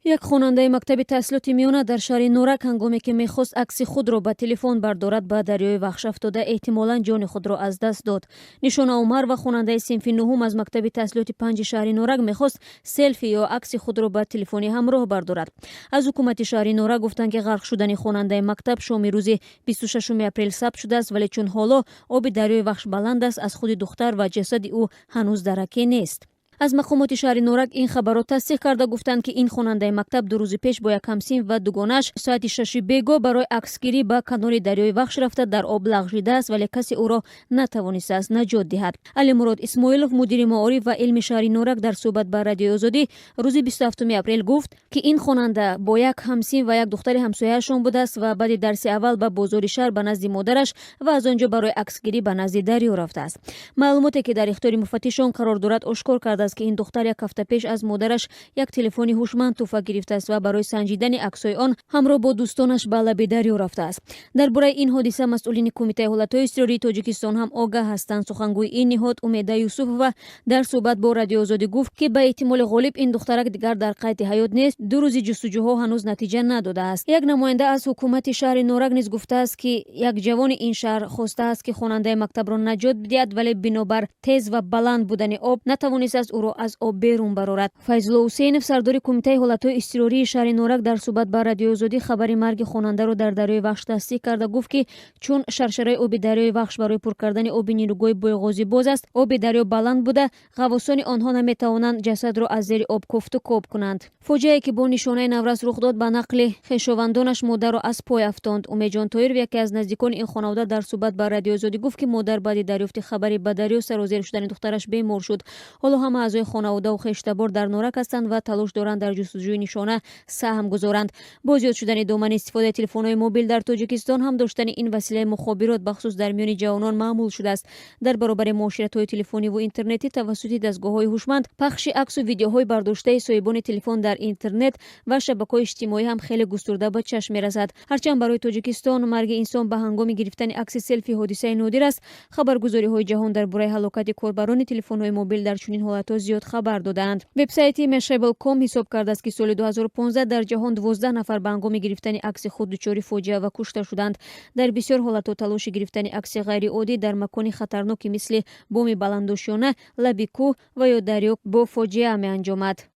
یک хонандаи мактаби таҳсилоти миёна дар шаҳри Норак ҳангоме ки мехост акси худро ба телефон бардорад ба дарёи Вахш афтода эҳтимолан ҷони худро аз даст дод. Нишона Умарова хонандаи синфи нуҳум аз мактаби таҳсилоти 5 шаҳри Норак мехост селфи ё акси худро ба телефони ҳамроҳ бардорад. Аз ҳукумати шаҳри Норак гуфтанд ки ғарқ шудани хонандаи мактаб шоми рӯзи 26 апрел сабт шудааст, вале чун ҳоло оби дарёи Вахш баланд аст, аз худи духтар ва ҷасади ӯ ҳанӯз даракӣ нест. аз мақомоти шаҳри Норак ин хабарро тасдиқ карда гуфтанд ки ин хонандаи мактаб 2 рӯзи пеш бо як ҳамсинф ва дугонааш соати 6 бего барои аксгирӣ ба канори дарёи Вахш рафта дар об лағжидааст, вале касе ӯро натавонистааст наҷот диҳад. Алимурод Исмоилов, мудири маориф ва илми шаҳри Норак, дар суҳбат ба радиои Озодӣ рӯзи 27 апрел гуфт ки ин хонанда бо як ҳамсин ва як духтари ҳамсояашон будааст ва баъди дарси аввал ба бозори шаҳр ба назди модараш ва аз он ҷо барои аксгирӣ ба назди дарё рафтааст. маълумоте ки дар ихтиёри муфаттишон қарор дорад ошкор кардааст ки ин духтар як ҳафта пеш аз модараш як телефони ҳушманд тӯҳфа гирифтааст ва барои санҷидани аксҳои он ҳамроҳ бо дӯстонаш ба лаби дарё рафтааст. дар бораи ин ҳодиса масъулини кумитаи ҳолатҳои изтирории тоҷикистон ҳам огаҳ ҳастанд. сухангӯи ин ниҳод Умеда Юсуфова дар суҳбат бо радиои Озодӣ гуфт ки ба эҳтимоли ғолиб ин духтарак дигар дар қайди ҳаёт нест. 2 рӯзи ҷустуҷӯҳо ҳанӯз натиҷа надодааст. як намоянда аз ҳукумати шаҳри Норак низ гуфтааст ки як ҷавони ин шаҳр хостааст ки хонандаи мактабро наҷот бидиҳад, вале бинобар тез ва баланд будани об натавонистааст ӯро аз об берун барорад. Файзулло Ҳусейнов, сардори кумитаи ҳолатҳои изтирории шаҳри Норак, дар суҳбат ба радиои Озодӣ хабари марги хонандаро дар дарёи Вахш тасдиқ карда гуфт ки чун шаршараи оби дарёи Вахш барои пур кардани оби нирӯгоҳи бойғозӣ боз аст, оби дарё баланд буда ғавосони онҳо наметавонанд ҷасадро аз зери об кофту коб кунанд. фоҷиае ки бо нишонаи наврас рух дод ба нақли хешовандонаш модарро аз пой афтонд. Умедҷон Тоиров, яке аз наздикони ин хонавода, дар суҳбат ба радиои Озодӣ гуфт ки модар баъди дарёфти хабари ба дарё сарозер шудани духтараш бемор шуд. ҳоло ҳама аъзои хонаводаву хештабор дар Норак ҳастанд ва талош доранд дар ҷустуҷӯи нишона саҳм гузоранд. бо зиёд шудани домани истифодаи телефонҳои мобил дар Тоҷикистон ҳам доштани ин василаи мухобирот бахусус дар миёни ҷавонон маъмул шудааст. дар баробари муоширатҳои телефониву интернетӣ тавассути дастгоҳҳои ҳушманд пахши аксу видеоҳои бардоштаи соҳибони телефон дар интернет ва шабакаҳои иҷтимоӣ ҳам хеле густурда ба чашм мерасад. ҳарчанд барои Тоҷикистон марги инсон ба ҳангоми гирифтани акси селфи ҳодисаи нодир аст, хабаргузориҳои ҷаҳон дар бораи ҳалокати корбарони телефонҳои мобил дар чунин ҳолатҳо зиёд хабар додаанд. вебсайти mashable.com ҳисоб кардааст ки соли 2015 дар ҷаҳон 12 нафар ба ҳангоми гирифтани акси худ дучори фоҷиа ва кушта шуданд. дар бисёр ҳолатҳо талоши гирифтани акси ғайриоддӣ дар макони хатарноки мисли боми баландошёна, лаби кӯҳ ва ё дарё бо фоҷиа меанҷомад.